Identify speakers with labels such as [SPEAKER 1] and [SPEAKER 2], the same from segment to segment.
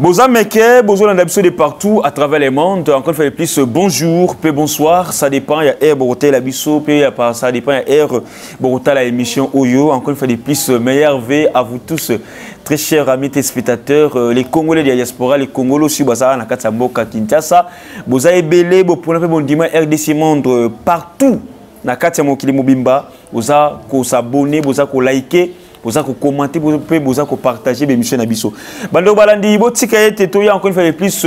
[SPEAKER 1] Boza Meke, Bozo l'Andabso de partout à travers le monde. Encore une fois de plus, bonjour, puis bonsoir. Ça dépend, il y a Air Bogota l'Abisso, puis ça dépend, il y a Air Bogota la émission Oyo. Encore une fois de plus, meilleur V à vous tous, très chers amis téléspectateurs, les Congolais de la diaspora, les Congolais aussi, Baza, Nakatamboka, Kinshasa. Boza Ebele, pour la bon dimanche, RDC Monde partout. Nakatambo Kilimobimba, Boza ko s'abonner, Boza ko liker. Vous avez commenté, vous avez partagé l'émission Nabiso. Bando Balandi, encore une fois de plus,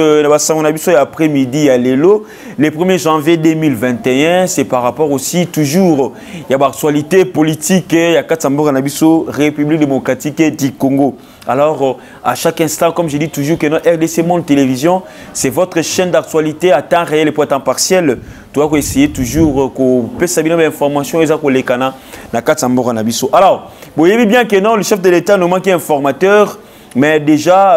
[SPEAKER 1] après-midi à Lelo, le 1er janvier 2021, c'est par rapport aussi toujours, il y a l'actualité politique, il y a Katsambo Nabiso, République démocratique du Congo. Alors, à chaque instant, comme je dis toujours, que notre RDC Monde Télévision, c'est votre chaîne d'actualité à temps réel et pour temps partiel. Tu dois essayer toujours qu'on peut savoir l'information et ça qu'on les canaux na Katsambo Nabiso. Alors, vous voyez bien que non, le chef de l'État nous manque un informateur, mais déjà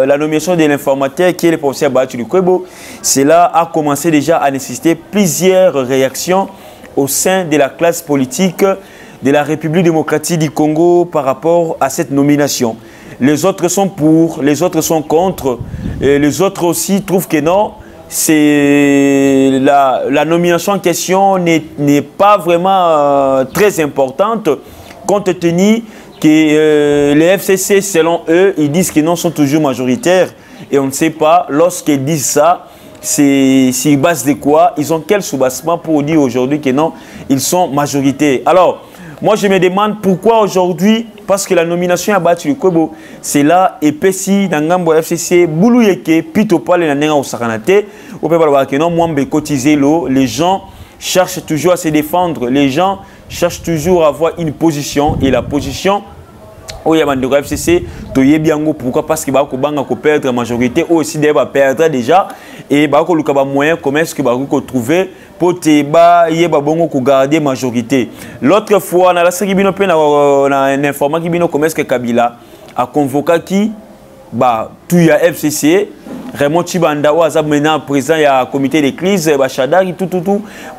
[SPEAKER 1] la nomination de l'informateur qui est le professeur Bahatuli Kwebo, cela a commencé déjà à nécessiter plusieurs réactions au sein de la classe politique de la République démocratique du Congo par rapport à cette nomination. Les autres sont pour, les autres sont contre, et les autres aussi trouvent que non, c'est la nomination en question n'est pas vraiment très importante, compte tenu que les FCC, selon eux, ils disent que non, sont toujours majoritaires. Et on ne sait pas, lorsqu'ils disent ça, c'est base de quoi? Ils ont quel soubassement pour dire aujourd'hui que non, ils sont majoritaires. Alors, moi je me demande pourquoi aujourd'hui, parce que la nomination à Bahatuli Kwebo, c'est là, et Pessi, Nangambo FCC, Boulouyeke, Pitopal, et Nanenga Osakanate, au Pépal que non, Mwambe cotisé l'eau, les gens cherchent toujours à se défendre, les gens cherchent toujours à avoir une position, et la position au Yamandoro FCC, pourquoi? Parce qu'il va perdre la majorité, ou aussi va perdre déjà, et il va avoir moyen, comment est-ce qu'il va trouver pour garder la majorité. L'autre fois, on a un informateur qui comment est-ce que Kabila a convoqué qui tout y a FCC. Raymond Chibanda, maintenant président il y a un comité de crise, Bachadar, tout.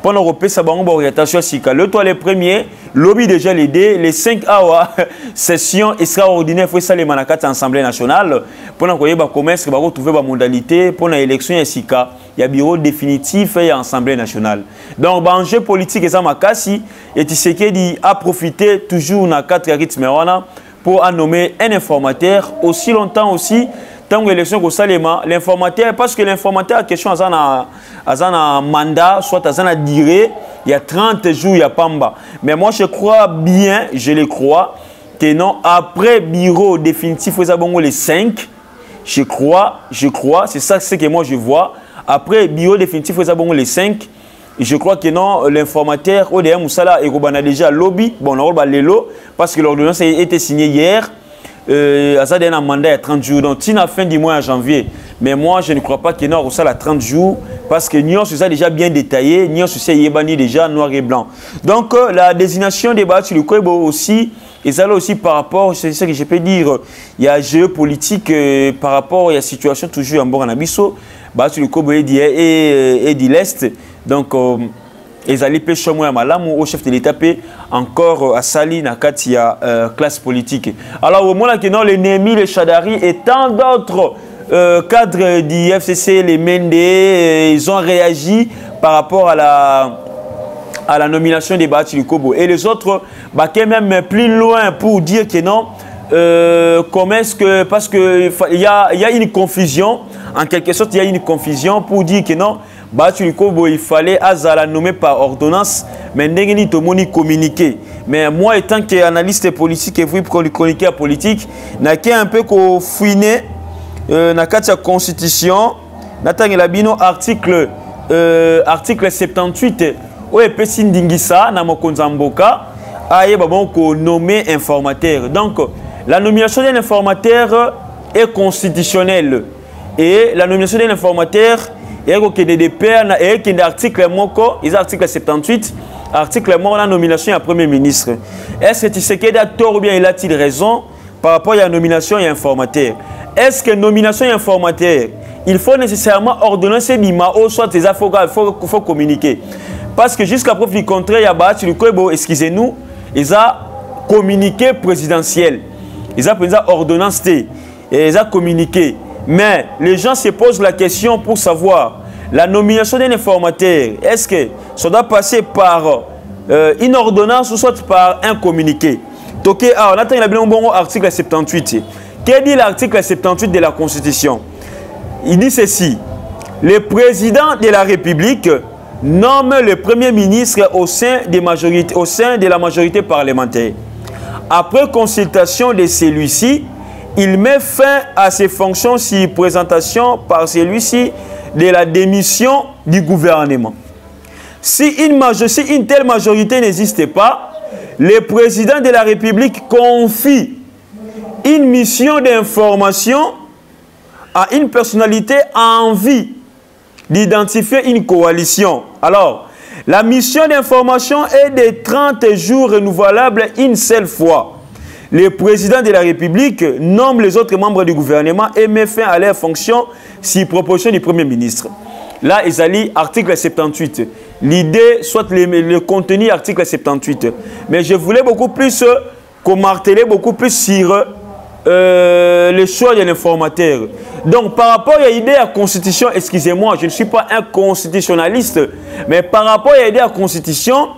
[SPEAKER 1] Pendant qu'on ça va orientation à le toi les premiers, lobby déjà l'idée, les 5 awa session extraordinaire faut ça les manakats Assemblée nationale. Pendant qu'on y a commerce, va retrouver la modalité pour l'élection à Sika, il y a bureau définitif et Assemblée nationale. Donc enjeu politique et ça makasi et tu sais qu'il a profité toujours na 4 rythmes pour nommer un informateur aussi longtemps aussi. Tant que l'élection l'informateur, parce que l'informateur a question à un mandat, soit à un durée, il y a 30 jours, il y a Pamba. Mais moi, je crois bien, je le crois, que non, après bureau définitif, vous avez les 5, je crois, c'est ça que moi je vois. Après bureau définitif, vous avez les 5, je crois que non, l'informateur, ODM Moussala et Robana déjà lobby, bon, on a l'élo, parce que l'ordonnance a été signée hier. Ça a un mandat à 30 jours, donc à la fin du mois en janvier. Mais moi, je ne crois pas qu'il y ait à 30 jours, parce que nous avons déjà bien détaillé, nous avons déjà noir et blanc. Donc, la désignation des Bahatuli Kwebo aussi, et ça là aussi par rapport, c'est ce que je peux dire, il y a géopolitique par rapport à la situation toujours en Boranabiso, Bahatuli Kwebo et de l'Est. Donc, ils allaient pêcher moi malamu au chef de l'État encore à Sali na katia classe politique. Alors au moment que non les Némi, les Chadari et tant d'autres cadres du FCC, les Mende, ils ont réagi par rapport à la nomination des Bahatuli Kwebo. Et les autres, quand même plus loin pour dire que non, comment est-ce que, parce qu'il y a une confusion, en quelque sorte il y a une confusion pour dire que non, Bahatuli Kwebo, il fallait la nommer par ordonnance, mais n'est pas communiqué. Mais moi, étant qu'analyste politique et vous chroniqueur politique, n'a qu'un un peu fouiné dans la constitution, article 78, où est Pessin Dingisa, Namokonzamboka, a nommé informateur. Donc, la nomination d'un informateur est constitutionnelle. Et la nomination d'un informateur et qu'il y a article 78, article la nomination à Premier ministre. Est-ce que tu sais qu'il a tort ou bien il a-t-il raison par rapport à la nomination et informateur? Est-ce que nomination et informateur, il faut nécessairement ordonnancer Bima ou soit il faut communiquer? Parce que jusqu'à preuve du contraire, il y a Bahatuli Kwebo, excusez-nous, ils ont communiqué présidentiel. Ils ont ordonnance et ils ont communiqué. Mais les gens se posent la question pour savoir la nomination d'un informateur. Est-ce que ça doit passer par une ordonnance ou soit par un communiqué? Donc, on attend un bon article 78. Qu'est dit l'article 78 de la Constitution? Il dit ceci. Le président de la République nomme le Premier ministre au sein de la majorité parlementaire. Après consultation de celui-ci, il met fin à ses fonctions sur présentation par celui-ci de la démission du gouvernement. Si une telle majorité n'existe pas, le président de la République confie une mission d'information à une personnalité en vie d'identifier une coalition. Alors, la mission d'information est de 30 jours renouvelable une seule fois. Le président de la République nomme les autres membres du gouvernement et met fin à leurs fonctions sur proposition du Premier ministre. Là, ils allient article 78. L'idée, soit le contenu article 78. Mais je voulais beaucoup plus marteler beaucoup plus sur le choix de l'informateur. Donc, par rapport à l'idée à la Constitution, excusez-moi, je ne suis pas un constitutionnaliste, mais par rapport à l'idée à la Constitution,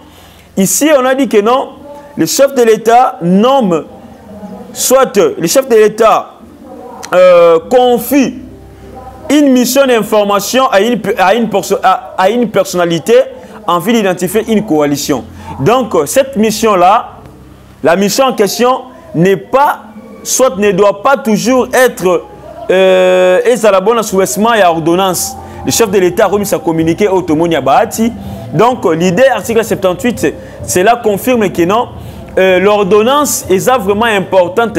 [SPEAKER 1] ici, on a dit que non, le chef de l'État nomme, soit le chef de l'État confie une mission d'information à une personnalité en vue d'identifier une coalition. Donc, cette mission-là, la mission en question n'est pas, soit ne doit pas toujours être à la bonne souverainement et à ordonnance. Le chef de l'État a remis sa communiqué au Tomonia Bahati. Donc, l'idée, article 78, cela confirme que non, l'ordonnance est vraiment importante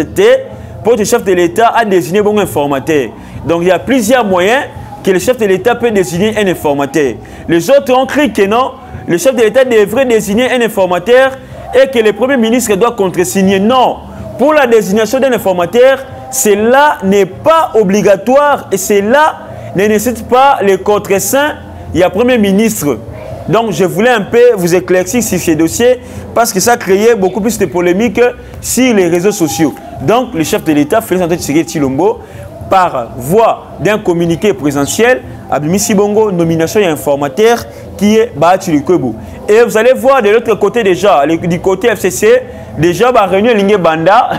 [SPEAKER 1] pour que le chef de l'État a désigné bon informateur. Donc, il y a plusieurs moyens que le chef de l'État peut désigner un informateur. Les autres ont cru que non, le chef de l'État devrait désigner un informateur et que le Premier ministre doit contresigner. Non, pour la désignation d'un informateur, cela n'est pas obligatoire et cela ne nécessite pas le contreseing. Il y a Premier ministre. Donc, je voulais un peu vous éclaircir sur ces dossiers parce que ça a créé beaucoup plus de polémiques sur les réseaux sociaux. Donc, le chef de l'État, Félix Antoine Tshisekedi Tshilombo, par voie d'un communiqué présentiel, Abimisi Bongo, nomination et informateur qui est Bahati Lukwebo. Et vous allez voir de l'autre côté déjà, du côté FCC, déjà, réunion Lingé Banda,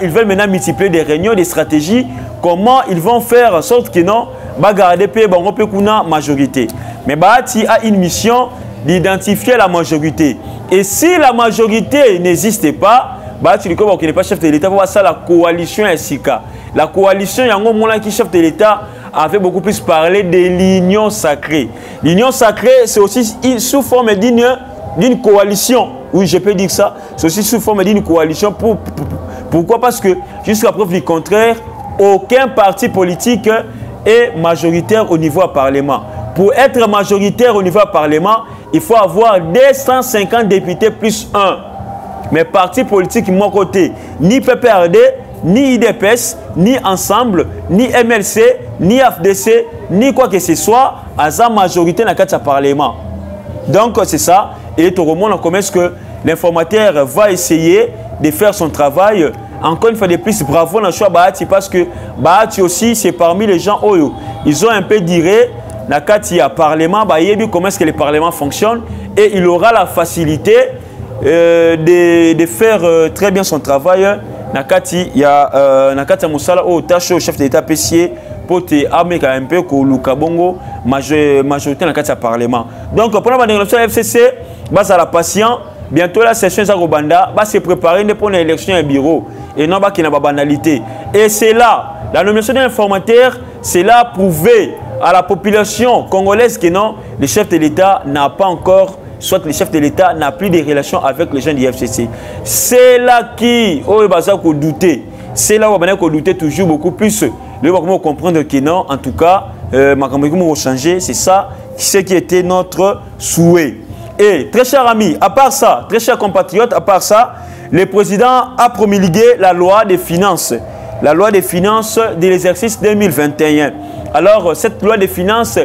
[SPEAKER 1] ils veulent maintenant multiplier des réunions, des stratégies, comment ils vont faire en sorte que non, garder la majorité. Mais Bahati a une mission d'identifier la majorité. Et si la majorité n'existe pas, Bahati Lukwebo qui n'est pas chef de l'État, va voir ça la coalition SICA. La coalition, il y a un moment qui chef de l'État avait beaucoup plus parlé de l'union sacrée. L'union sacrée, c'est aussi sous forme d'une coalition. Oui, je peux dire ça. C'est aussi sous forme d'une coalition. Pourquoi? Parce que, jusqu'à preuve du contraire, aucun parti politique est majoritaire au niveau du Parlement. Pour être majoritaire au niveau du Parlement, il faut avoir 250 députés plus 1. Mais parti politique, mon côté, ni PPRD, ni IDPS, ni Ensemble, ni MLC, ni FDC, ni quoi que ce soit, à sa majorité dans le Parlement. Donc, c'est ça. Et tout le monde commence que l'informateur va essayer de faire son travail. Encore une fois de plus, bravo dans le choix Bahati parce que Bahati aussi, c'est parmi les gens où ils ont un peu diré dans le Parlement, comment est-ce que le Parlement fonctionne et il aura la facilité de faire très bien son travail. Il y a Nakati Moussala au chef d'État Pessier pour te amener un peu que Luka Bongo majorité dans le Parlement. Donc, pour la négociation FCC, à la patient, bientôt la session Zagobanda va se préparer pour l'élection à bureau et non pas qu'il n'y a pas de banalité. Et c'est là, la nomination d'un informateur, c'est là prouver à la population congolaise que non, le chef de l'État n'a pas encore, soit le chef de l'État n'a plus de relations avec les gens du FCC. C'est là qui, on va douter. C'est là où on va douter toujours beaucoup plus. Nous allons comprendre que non, en tout cas, ma va changer. C'est ça, ce qui était notre souhait. Et très chers amis, à part ça, très chers compatriotes, à part ça, le président a promulgué la loi des finances. La loi des finances de l'exercice 2021. Alors, cette loi des finances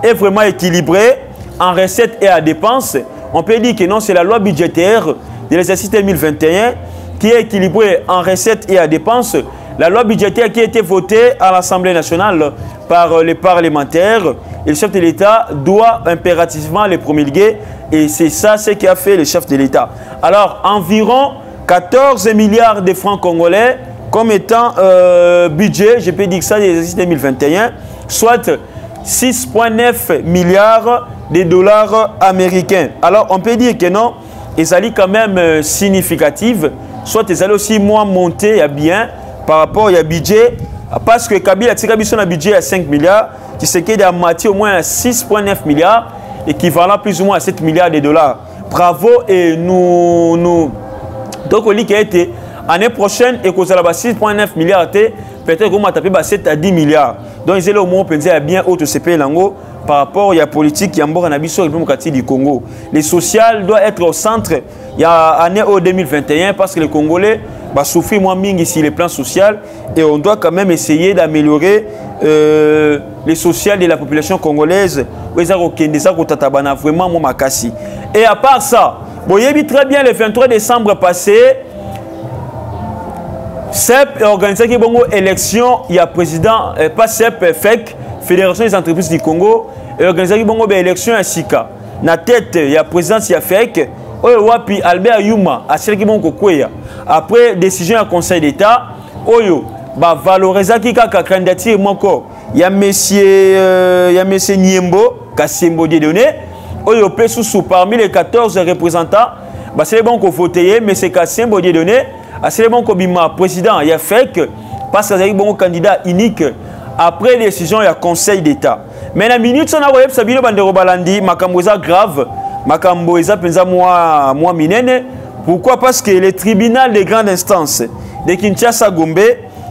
[SPEAKER 1] est vraiment équilibrée en recettes et à dépenses. On peut dire que non, c'est la loi budgétaire de l'exercice 2021 qui est équilibrée en recettes et à dépenses. la loi budgétaire qui a été votée à l'Assemblée nationale par les parlementaires, et le chef de l'État doit impérativement les promulguer. Et c'est ça ce qu'a fait le chef de l'État. Alors, environ 14 milliards de francs congolais comme étant budget, je peux dire que ça, des exercices 2021, soit 6,9 milliards de dollars américains. Alors, on peut dire que non, ils allaient quand même significative, soit ils allaient aussi moins monter bien par rapport au budget, parce que Kabila a tiré un budget à 5 milliards, qui se qu'il y a moitié au moins à 6,9 milliards, équivalent plus ou moins à 7 milliards de dollars. Bravo, et nous donc on dit qu'il a été l'année prochaine et qu'on a 6,9 milliards, peut-être qu'on va taper 7 à 10 milliards. Donc ils ont au moins pensé à bien autre CP Lango par rapport à la politique qui est en Nabiso et du Congo. Les social doit être au centre il y a année 2021 parce que les Congolais souffrent moins ici les plans sociaux et on doit quand même essayer d'améliorer les sociales de la population congolaise. Vraiment makasi. Et à part ça, vous voyez très bien le 23 décembre passé, CEP a organisé une élection, il y a président, pas CEP, FEC, Fédération des entreprises du Congo, et organisé une élection à Sika. Na tête, il y a président, il y a FEC, puis Albert Yuma, a celle qui est après décision du Conseil d'État, Oyo, valoriser qui a candidature moko. Il y a monsieur Niembo, Kassembo Dieudonné, Oyo sous parmi les 14 représentants, c'est bon qu'on vote, mais c'est Kassembo Dieudonné. C'est bon que président il a fait que parce qu'il y a un bon candidat unique après décision il y a Conseil d'État. Mais la minute on a voyé Sabino Bandero Balandi makamboza grave makamboza penza moi minene. Pourquoi? Parce que le tribunal de grande instance de Kinshasa Gombe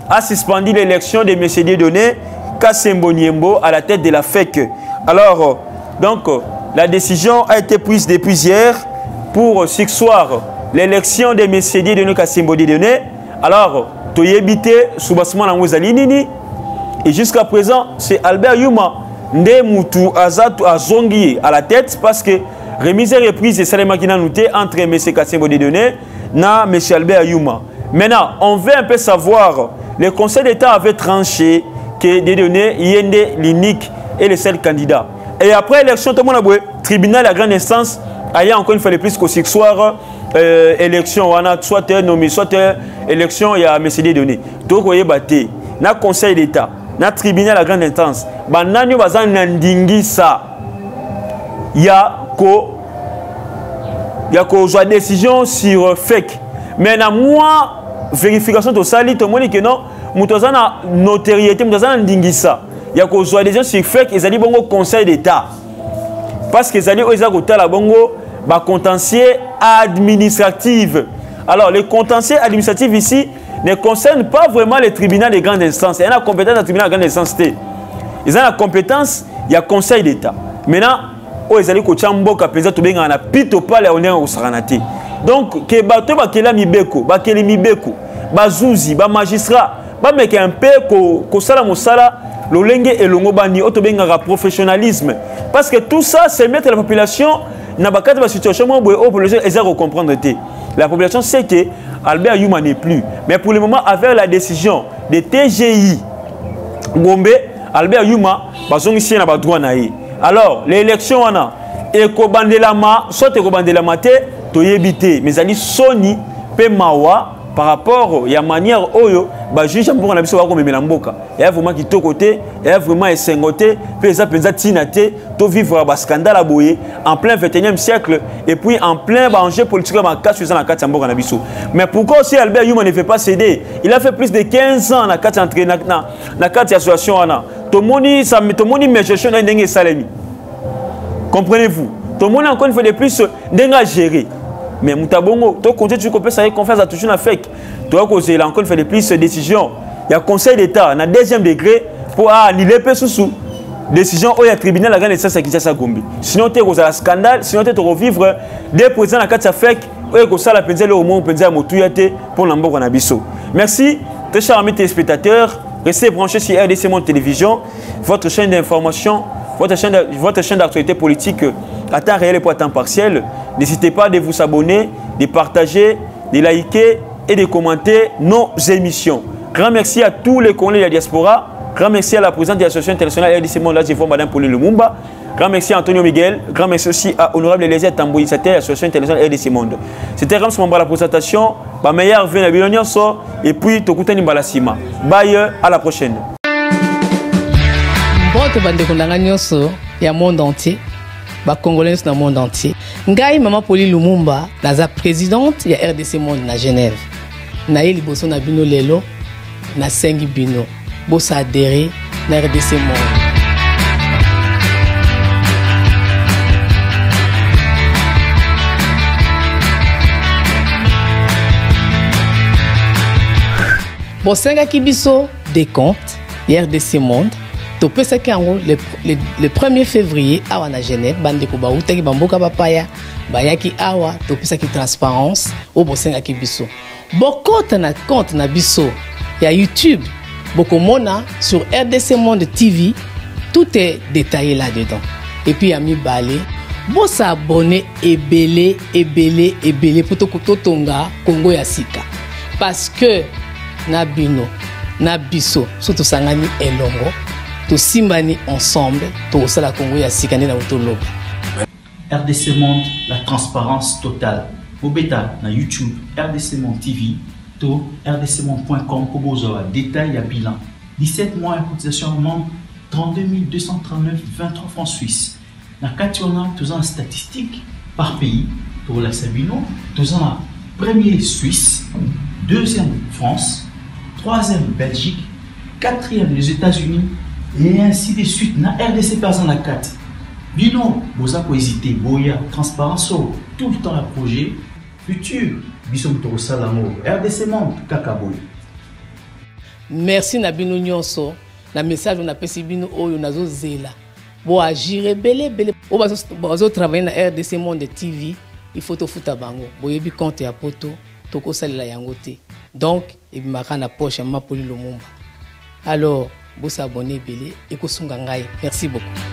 [SPEAKER 1] a suspendu l'élection de M. Dieudonné Kassembo Niembo à la tête de la FEC. Alors donc la décision a été prise depuis hier pour ce soir. L'élection de M. Dieudonné Kassembo Dieudonné, alors, tu y habité sous bassement dans Nini, et jusqu'à présent, c'est Albert Yuma, Ndemoutou Azatu Azongi à la tête, parce que remise et reprise de Salema qui n'a noté entre M. Kassembo Dieudonné et M. Albert Yuma. Maintenant, on veut un peu savoir, le Conseil d'État avait tranché que Dieudonné y l'unique et le seul candidat. Et après l'élection, tout le monde a tribunal à grande instance, ayant encore une fois plus qu'au soir, élection, on a soit nommé, soit élection, il y a M. Dieudonné. Donc, vous voyez, dans le Conseil d'État, dans le tribunal à grande instance, il y a une décision sur FEC. Mais dans moi, vérification de ça, tout le monde dit que non, nous avons une notoriété, nous avons une dingissa. Il y a une décision sur FEC, ils ont dit bon Conseil d'État. Parce qu'ils ont dit qu'ils ont contentieux administratif. Alors, le contentieux administratif ici ne concerne pas vraiment les tribunaux de grande instance. Il y a la compétence du tribunal de grande instance. Ils ont la compétence, il y a le Conseil d'État. Maintenant, ils ont dit que Tchamboka, peut-être que a pito pas les honneurs au Saranati. Donc, que bateau, bakela mibeko, bakeli mibeko, bazouzi, ba magistrat, ba meke un peu ko sala mosala, l'olenge et l'ongobani, autobenga professionnalisme. Parce que tout ça, c'est mettre la population dans la situation où les gens comprendre. La population sait que Albert Yuma n'est plus. Mais pour le moment, avec la décision de TGI Gombe, Albert Yuma, ici na droit naï. Alors, l'élection on a ekobandelama, soit ekobandelama te, toyebité, mais ali Sony pe mawa par rapport à la manière oyo ba juge pour na biso ba ko memela mboka. Il y a vraiment qui to côté, il y a vraiment esengoté, pesa tinate, to vivre ba scandale à boyer en plein 21e siècle et puis en plein enjeu politique ma casse sur la carte mboka na biso. Mais pourquoi aussi Albert Yuma ne fait pas céder? Il a fait plus de 15 ans na carte entraîneur na carte association ana. Tomoni ça met tomoni mais gestion na ndenge salemi. Comprenez-vous? Tomoni encore une fois de plus ndenge gérer. Mais Moutabongo, tu continues à faire confiance à toujours la FEC. Tu as causé encore une fois de plus de décision. Il y a le Conseil d'État, dans le deuxième degré, pour annuler sous décision où il y a le tribunal à la grande instance qui s'est Gombe. Sinon, tu as un scandale, sinon tu as revivre des présidents à la carte FEC, où il y a la peine au moins à Moutouyaté pour l'embargo en Abisso. Merci, très chers amis téléspectateurs. Restez branchés sur RDC Monde Télévision, votre chaîne d'information, votre chaîne d'actualité politique à temps réel et pour à temps partiel. N'hésitez pas de vous abonner, de partager, de liker et de commenter nos émissions. Grand merci à tous les Congolais de la diaspora. Grand merci à la présidente de l'association internationale RDC Monde, là, je vois Madame Pauline Lumumba. Grand merci à Antonio Miguel. Grand merci aussi à Honorable Eliezer Tamboui, c'était l'association internationale RDC Monde. C'était Rams Mamba la présentation. Ma meilleure vie, et puis Tokutani Balasima. Bye, à la prochaine.
[SPEAKER 2] Il y a monde entier. Ba Congolais dans le monde entier. Ngai Maman Pauline Lumumba, la présidente de RDC Monde à Genève. Naïli Bosso na bino lelo, na sengi bino. Bossa adhéré na RDC Monde. Bosenga Kibiso des comptes, RDC Monde. Le 1er février, à Genève, Bandeko Baoutaki Bamboka Papaya, Bayaki Awa, Topesaki Transparence, au Bosenga Kibiso. Beaucoup de compte na biso, il y a YouTube, beaucoup mona sur RDC Monde TV, tout est détaillé là-dedans. Et puis, il y a mis balé, bon s'abonner et belé, pour tout tonga, Congo Yasika. Parce que, Nabino, Nabiso, surtout Sangani et Longo, tout simbani ensemble, tout ça la Congo Yasika na autolobe.
[SPEAKER 3] RDC Monde, la transparence totale. Bobeta na YouTube, RDC Monde TV, tout rdcmonde.com pour vos détails à bilan. 17 mois de cotisation membre, 32 239, 23 francs suisses. Na Kationa, tous en statistiques par pays, pour la Sabino, tous en premier Suisse, deuxième France, troisième Belgique, quatrième les États-Unis, et ainsi de suite. Na RDC personne à 4. Bino, vous avez hésité, Boya, transparence, tout le temps un projet futur. Bisomto Salamo, RDC Monde, Kakaboy.
[SPEAKER 2] Merci Nabino Nyonso. Na message on appelle Sibino Oyo Nazo Zela. Bo agir belé. Bo travailler na RDC Monde TV. Il faut te foutre bango. Bo yebi compte ya poto. Toko salila yangote. Donc, il m'a na poche à ma Pauline Lumumba. Alors, vous s'abonnez belé et ko sunga ngai. Merci beaucoup.